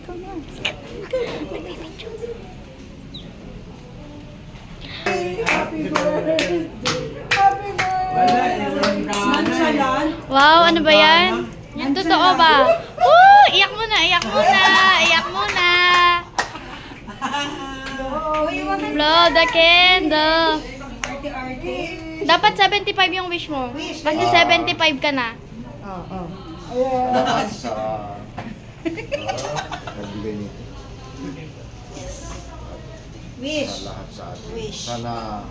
ikaw na. Nag-video. Happy birthday! Happy birthday! Wow, ano ba yan? Yung totoo ba? Iyak muna, iyak muna, iyak muna. Blow the candle. Dapat 75 yung wish mo. Kasi 75 ka na. Lahat sa nagbigay nito. Wish. Sa lahat sa atin. Wish. Sana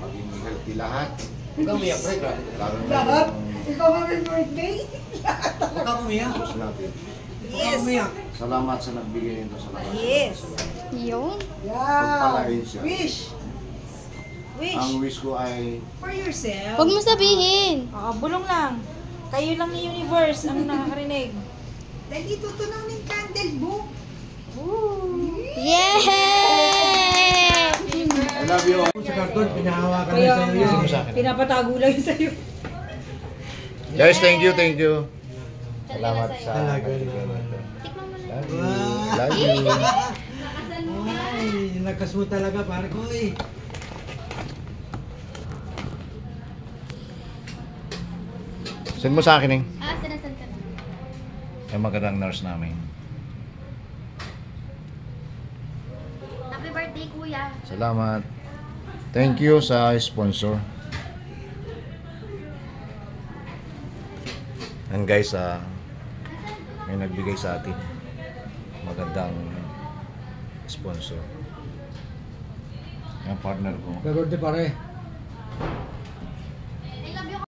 maging healthy lahat. Huwag kang umiyak, Fred. Lalo na Lahat? yung Ikaw happy birthday? Huwag kang umiyak. Diyos natin. Huwag kang umiyak. Salamat sa nagbigay nito sa lahat. Yes. Yung? Pagpalain siya. Wish. Wish. Ang wish ko ay For yourself. Huwag mo sabihin. Bulong lang. Kayo lang ni Universe ang nakakarinig. Dahil itutunaw ng candle book. Yay! I love you. Sa karton, pinahawakan Kaya na sa'yo yun. pinapatago lang yun sa'yo. Guys, thank you, thank you. Salamat sa Talaga nagbigay naman. nito. Tikman mo na. Love you. Love you. Ay, lakas mo talaga, pare ko eh. Send mo sa akin eh. Sinasend ka na. Yung magandang nurse namin. Happy birthday, kuya. Salamat. Thank you sa sponsor. And guys, may nagbigay sa atin. Magandang sponsor. Yung partner ko. Happy birthday, pare.